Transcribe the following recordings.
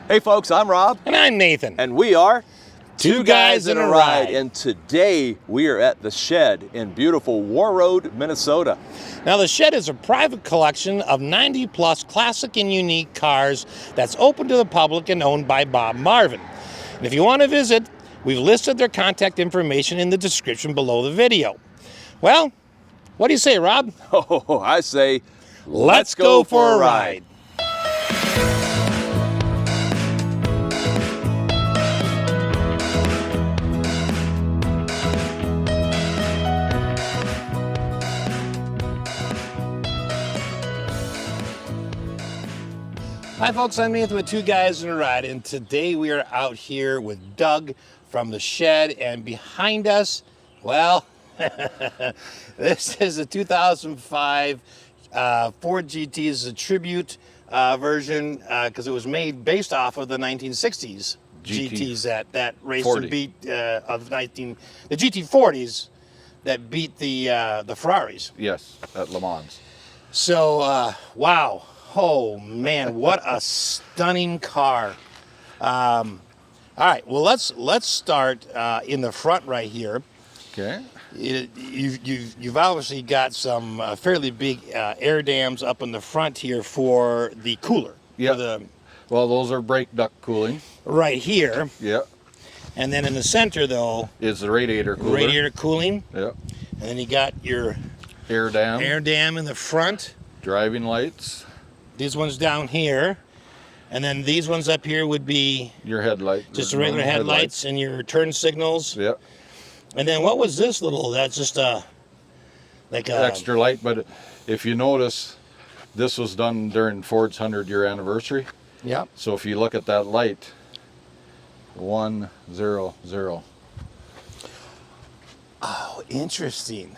Hey folks, I'm Rob. And I'm Nathan. And we are Two Guys in a Ride. And today we are at the Shed in beautiful War Road, Minnesota. Now the Shed is a private collection of 90 plus classic and unique cars that's open to the public and owned by Bob Marvin. And if you want to visit, we've listed their contact information in the description below the video. Well, what do you say, Rob? Oh, I say, let's go for a ride. Hi folks, I'm Nathan with Two Guys in a Ride, and today we are out here with Doug from the Shed, and behind us, well, this is a 2005 Ford GT. Is a tribute version because it was made based off of the 1960s GTs that raced 40. and beat the GT40s that beat the Ferraris. Yes, at Le Mans. So, wow. Oh man, what a stunning car. All right, well let's start in the front right here. Okay. You've obviously got some fairly big air dams up in the front here for the cooler. Yeah. Well, those are brake duct cooling. Right here. Yeah. And then in the center though is the radiator cooler. Radiator cooling. Yeah. And then you got your air dam. Air dam in the front. Driving lights. These ones down here, and then these ones up here would be your headlight, just regular headlights and your turn signals. Yep. And then what was this little? That's just like a extra light. But if you notice, this was done during Ford's 100-year anniversary. Yep. So if you look at that light, 100. Oh, interesting.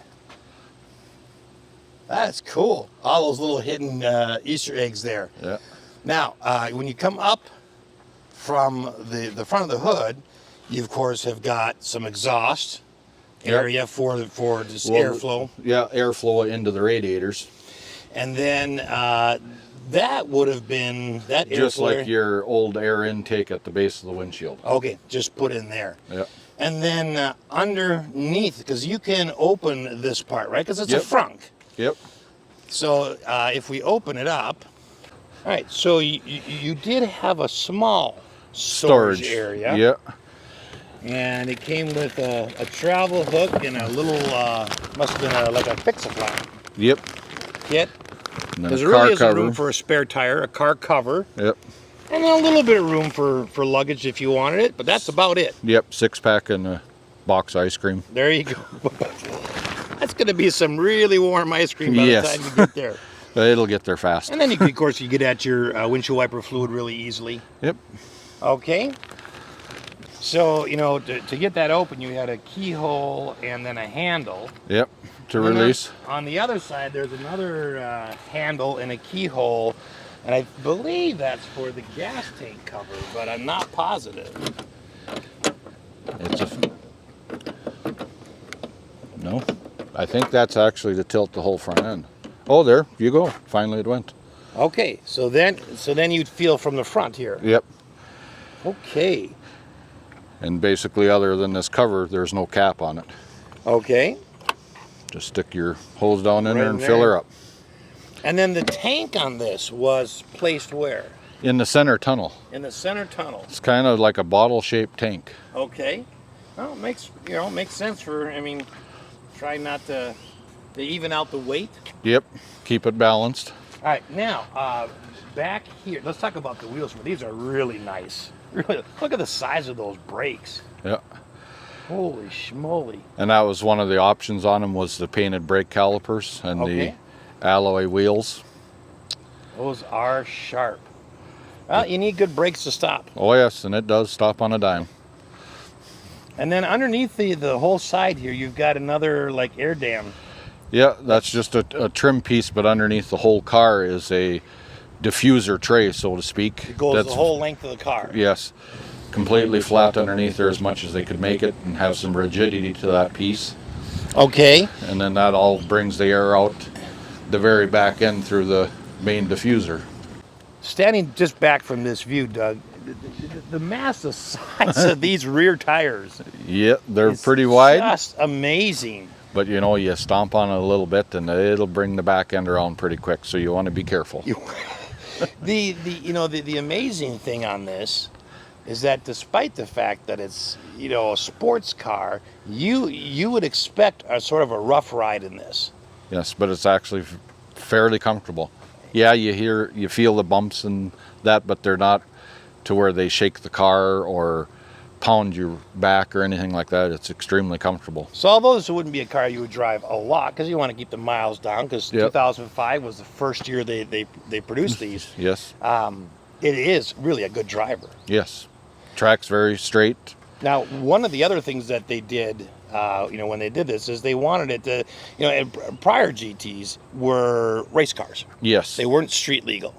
That's cool. All those little hidden Easter eggs there. Yeah. Now, when you come up from the front of the hood, you of course have got some exhaust area for this airflow. Yeah, airflow into the radiators. And then that would have been that just airflow like your old air intake at the base of the windshield. Okay, just put in there. Yeah. And then underneath, because you can open this part, right? Because it's a frunk. Yep. So if we open it up, all right. So you did have a small storage area. Yeah. And it came with a travel hook and a little must have been like a fix-a-flat. Yep. Kit. And then There a really car isn't cover. room for a spare tire, a car cover. Yep. And then a little bit of room for luggage if you wanted it, but that's about it. Yep. 6-pack and a box ice cream. There you go. That's going to be some really warm ice cream by the time you get there. It'll get there fast. And then, of course, you get at your windshield wiper fluid really easily. Yep. Okay. So, to get that open, you had a keyhole and then a handle. Yep. To release. On the other side, there's another handle and a keyhole. And I believe that's for the gas tank cover, but I'm not positive. No. I think that's actually to tilt the whole front end. Oh, there you go. Finally it went. Okay, so then you'd feel from the front here. Yep. Okay. And basically, other than this cover, there's no cap on it. Okay. Just stick your hose down in there and fill her up. And then the tank on this was placed where? In the center tunnel. In the center tunnel. It's kind of like a bottle-shaped tank. Okay. Well, it makes sense for, try not to even out the weight. Yep. Keep it balanced. All right, now, back here, let's talk about the wheels. These are really nice. Really, look at the size of those brakes. Yeah. Holy schmoly. And that was one of the options on them, was the painted brake calipers and the alloy wheels. Those are sharp. Well, you need good brakes to stop. Oh yes, and it does stop on a dime. And then underneath the whole side here, you've got another like air dam. Yeah, that's just a trim piece, but underneath the whole car is a diffuser tray, so to speak. It goes the whole length of the car. Yes. Completely flat underneath there as much as they could make it and have some rigidity to that piece. Okay. And then that all brings the air out the very back end through the main diffuser. standing just back from this view, Doug, the massive size of these rear tires. Yeah, they're pretty wide. Just amazing. But you know, you stomp on it a little bit and it'll bring the back end around pretty quick, so you want to be careful. The amazing thing on this is that despite the fact that it's, you know, a sports car, you would expect a sort of a rough ride in this. Yes, but it's actually fairly comfortable. Yeah, you feel the bumps and that, but they're not to where they shake the car or pound your back or anything like that. It's extremely comfortable. So although this wouldn't be a car you would drive a lot because you want to keep the miles down, because 2005 was the first year they produced these. Yes. It is really a good driver. Yes. Track's very straight. Now, one of the other things that they did, when they did this, is they wanted it to, prior GTs were race cars. Yes. They weren't street legal.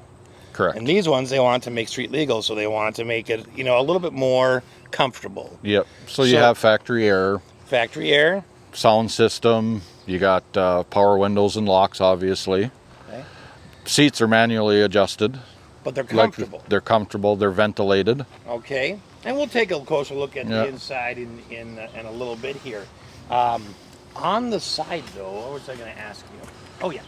Correct. And these ones, they wanted to make street legal, so they wanted to make it, a little bit more comfortable. Yep. So you have factory air. Factory air. Sound system. You got power windows and locks, obviously. Okay. Seats are manually adjusted. But they're comfortable. They're comfortable. They're ventilated. Okay. And we'll take a closer look at the inside in a little bit here. On the side, though, what was I going to ask you? Oh, yeah.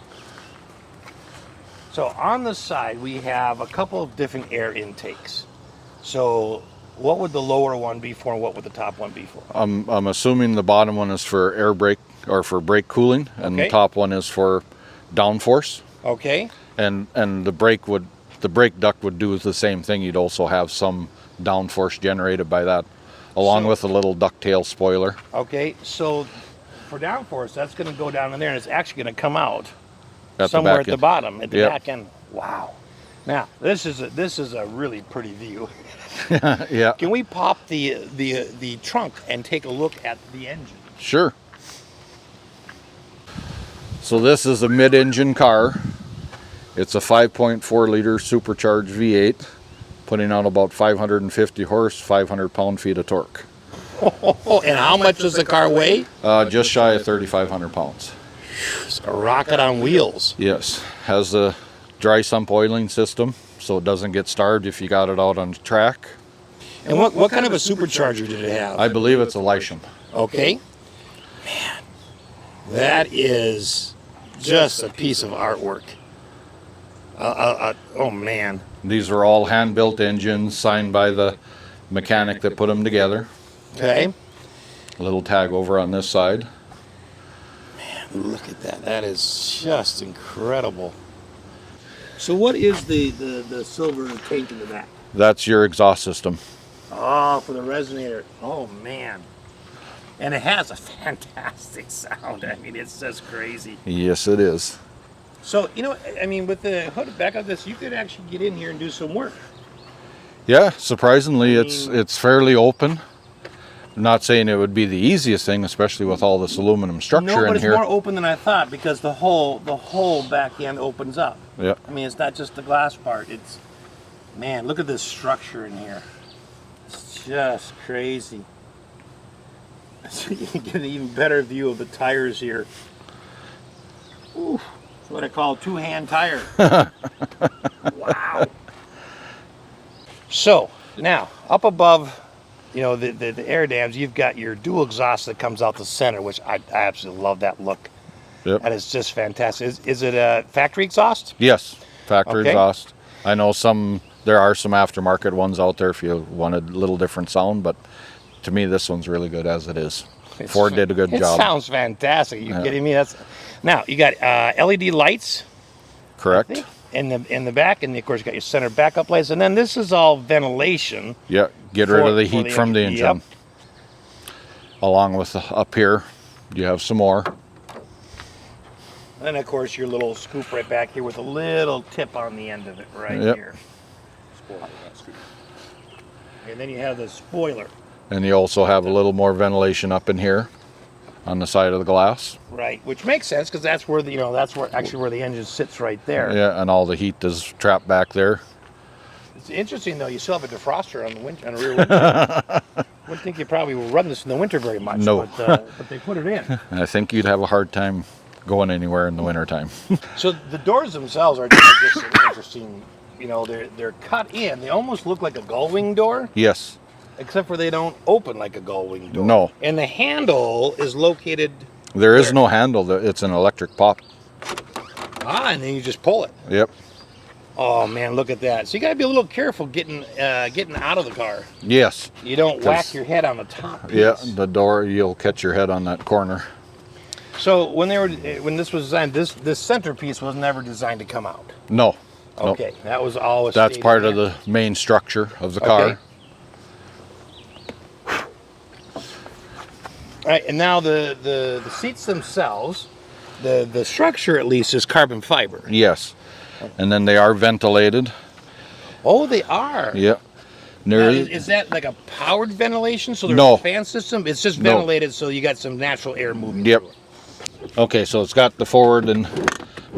So on the side, we have a couple of different air intakes. So what would the lower one be for, and what would the top one be for? I'm assuming the bottom one is for air brake or for brake cooling, and the top one is for downforce. Okay. And the brake duct would do the same thing. You'd also have some downforce generated by that, along with a little ducktail spoiler. Okay, so for downforce, that's going to go down in there, and it's actually going to come out at somewhere at the bottom, at the Yep. back end. Wow. Now, this is a really pretty view. Yeah. Can we pop the trunk and take a look at the engine? Sure. So this is a mid-engine car. It's a 5.4 liter supercharged V8, putting out about 550 horse, 500 pound-feet of torque. And how much does the car weigh? Just shy of 3,500 pounds. It's a rocket on wheels. Yes. Has a dry sump oiling system, so it doesn't get starved if you got it out on the track. And what kind of a supercharger did it have? I believe it's a Lysham. Okay. Man, that is just a piece of artwork. Oh, man. These are all hand-built engines signed by the mechanic that put them together. Okay. A little tag over on this side. Man, look at that. That is just incredible. So what is the silver tank in the back? That's your exhaust system. Oh, for the resonator. Oh, man. And it has a fantastic sound. I mean, it's just crazy. Yes, it is. So, with the hood back of this, you could actually get in here and do some work. Yeah, surprisingly, it's fairly open. I'm not saying it would be the easiest thing, especially with all this aluminum structure in here. No, but it's more open than I thought, because the whole back end opens up. Yeah. I mean, it's not just the glass part. It's, man, look at this structure in here. It's just crazy. So you can get an even better view of the tires here. Ooh, that's what I call a two-hand tire. Wow. So now, up above, the air dams, you've got your dual exhaust that comes out the center, which I absolutely love that look. Yep. That is just fantastic. Is it a factory exhaust? Yes, factory exhaust. I know there are some aftermarket ones out there if you wanted a little different sound, but to me, this one's really good as it is. Ford did a good job. It sounds fantastic. Are you kidding me? Now you got LED lights. Correct. In the back, and of course you got your center backup lights, and then this is all ventilation. Yeah, get rid of the heat from the engine. Yep. Along with up here, you have some more. And then of course your little scoop right back here with a little tip on the end of it right here. And then you have the spoiler. And you also have a little more ventilation up in here on the side of the glass. Right, which makes sense because that's where where the engine sits right there. Yeah, and all the heat is trapped back there. It's interesting though. You still have a defroster on the rear window. Wouldn't think you probably will run this in the winter very much. No, but they put it in. I think you'd have a hard time going anywhere in the wintertime. So the doors themselves are just an interesting you know, they're cut in. They almost look like a gull wing door, Yes. except for they don't open like a gull wing door. No. And the handle is located. There is where? no handle. It's an electric pop. Ah, and then you just pull it. Yep. Oh man, look at that! So you gotta be a little careful getting out of the car. Yes. You don't whack your head on the top piece. Yeah, the door, you'll catch your head on that corner. So when this was designed, this centerpiece was never designed to come out. No. Okay, Nope. that was always. That's part of the main structure of the car. All right, and now the seats themselves, the structure at least is carbon fiber. Yes. And then they are ventilated. Oh, they are. Yeah. Now, is that like a powered ventilation? So there's No. a fan system? It's just No. ventilated so you got some natural air moving Yep. through it. Okay, so it's got the forward and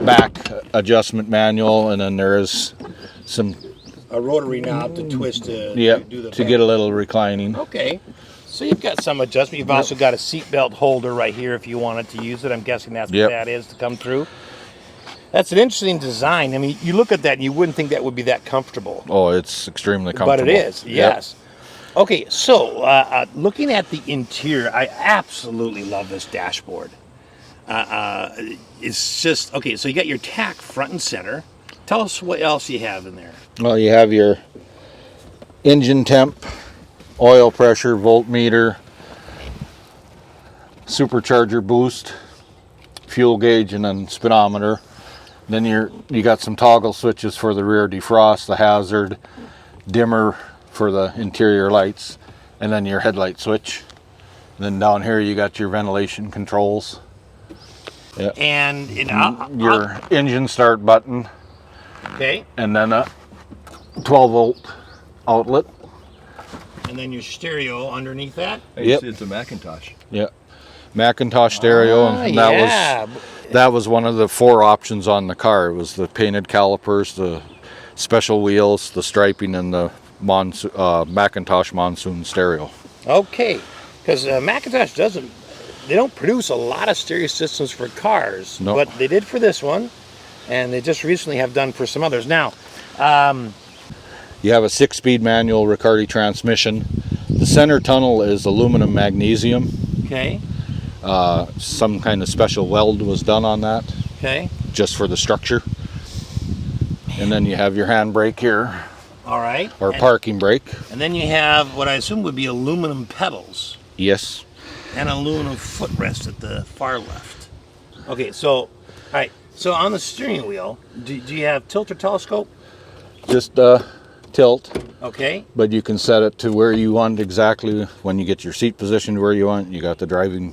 back adjustment manual, and then there is some, A rotary knob to twist to do the to get a little reclining. Okay. So you've got some adjustment. You've also got a seatbelt holder right here if you wanted to use it. I'm guessing that's what that is to come through. That's an interesting design. I mean, you look at that and you wouldn't think that would be that comfortable. Oh, it's extremely comfortable. But it is, yes. Yep. Okay, so looking at the interior, I absolutely love this dashboard. It's just, okay, so you got your tack front and center. Tell us what else you have in there. Well, you have your engine temp, oil pressure, voltmeter, supercharger boost, fuel gauge, and then speedometer. Then you got some toggle switches for the rear defrost, the hazard, dimmer for the interior lights, and then your headlight switch. Then down here you got your ventilation controls. Yeah. And your engine start button. Okay. And then a 12-volt outlet. And then your stereo underneath that. Yep. It's a Macintosh. Yeah. Macintosh stereo, and that was one of the 4 options on the car. It was the painted calipers, the special wheels, the striping, and the Macintosh monsoon stereo. Okay, because Macintosh they don't produce a lot of stereo systems for cars, Nope. but they did for this one, and they just recently have done for some others. Now, you have a 6-speed manual Riccardi transmission. The center tunnel is aluminum magnesium. okay, Some kind of special weld was done on that, okay, just for the structure. And then you have your handbrake here, all right. or parking brake. And then you have what I assume would be aluminum pedals Yes. and aluminum footrest at the far left. Okay, so, all right, so on the steering wheel, do you have tilt or telescope? Just tilt, Okay. but you can set it to where you want exactly. When you get your seat positioned where you want, you got the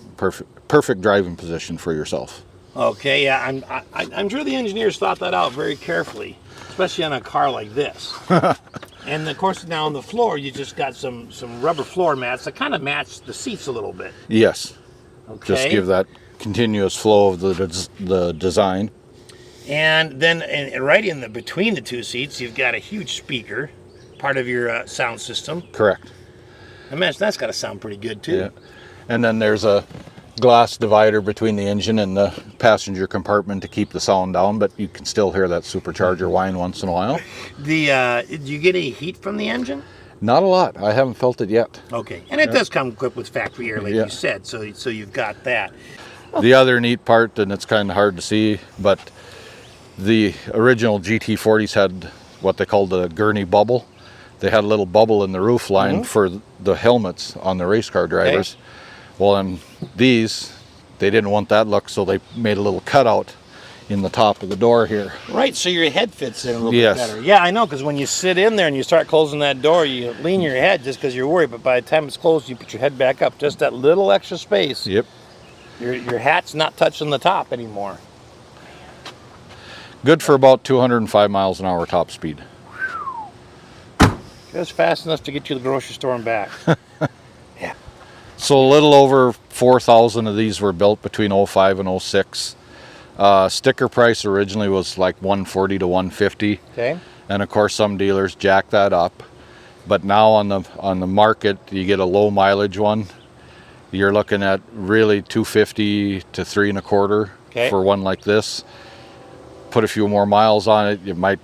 perfect driving position for yourself. Okay, yeah, I'm sure the engineers thought that out very carefully, especially on a car like this. And of course, now on the floor, you just got some rubber floor mats that kind of match the seats a little bit. Yes. Okay. Just give that continuous flow of the design. And then right in between the 2 seats, you've got a huge speaker, part of your sound system. Correct. I imagine that's got to sound pretty good too. Yeah. And then there's a glass divider between the engine and the passenger compartment to keep the sound down, but you can still hear that supercharger whine once in a while. Do you get any heat from the engine? Not a lot. I haven't felt it yet. Okay, and it does come equipped with factory air, like you said, so you've got that. The other neat part, and it's kind of hard to see, but the original GT40s had what they called the gurney bubble. They had a little bubble in the roof line for the helmets on the race car drivers. Okay. Well, in these, they didn't want that look, so they made a little cutout in the top of the door here. Right, so your head fits in a little bit better. Yeah, I know, because when you sit in there and you start closing that door, you lean your head just because you're worried, but by the time it's closed, you put your head back up. Just that little extra space. Yep. Your hat's not touching the top anymore. Good for about 205 miles an hour top speed. Just fast enough to get you to the grocery store and back. Yeah. So a little over 4,000 of these were built between 05 and 06. Sticker price originally was like $140 to $150. Okay. And of course some dealers jack that up. But now on the market, you get a low mileage one. You're looking at really $250 to $325 for one like this. Put a few more miles on it, you might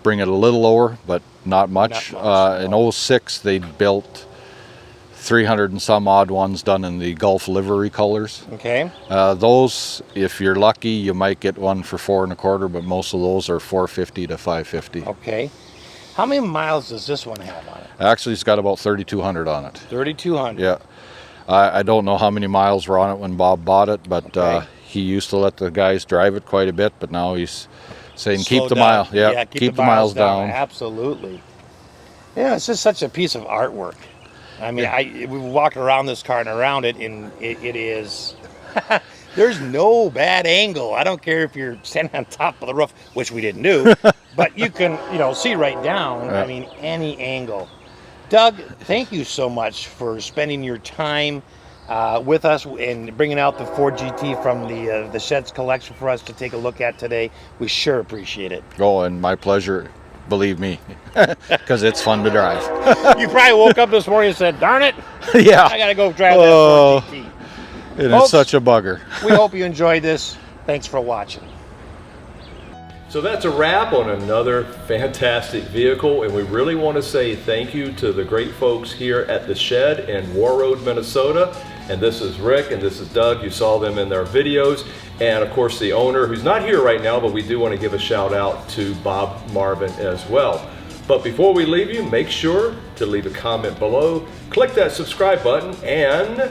bring it a little lower, but not much. In '06, they built 300 and some odd ones done in the Gulf livery colors. Okay. Those, if you're lucky, you might get one for 4 1/4, but most of those are 450 to 550. Okay. How many miles does this one have on it? Actually, it's got about 3,200 on it. 3,200. Yeah. I don't know how many miles were on it when Bob bought it, but he used to let the guys drive it quite a bit, but now he's saying keep the mile. Yeah, keep the miles down. Absolutely. Yeah, it's just such a piece of artwork. I mean, we walk around this car and around it, and it is. There's no bad angle. I don't care if you're standing on top of the roof, which we didn't do, but you can, see right down. I mean, any angle. Doug, thank you so much for spending your time with us and bringing out the Ford GT from the Sheds collection for us to take a look at today. We sure appreciate it. Oh, and my pleasure, believe me, because it's fun to drive. You probably woke up this morning and said, darn it, yeah, I got to go drive that Ford GT. It's such a bugger. We hope you enjoyed this. Thanks for watching. So that's a wrap on another fantastic vehicle, and we really want to say thank you to the great folks here at the Shed in Warroad, Minnesota. And this is Rick and this is Doug. You saw them in their videos. And of course the owner, who's not here right now, but we do want to give a shout out to Bob Marvin as well. But before we leave you, make sure to leave a comment below, click that subscribe button, and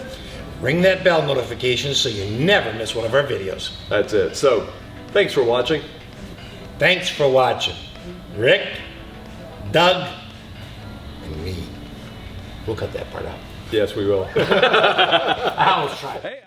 ring that bell notification so you never miss one of our videos. That's it. So thanks for watching. Thanks for watching. Rick, Doug, and me. We'll cut that part out. Yes, we will. I almost tried. Hey.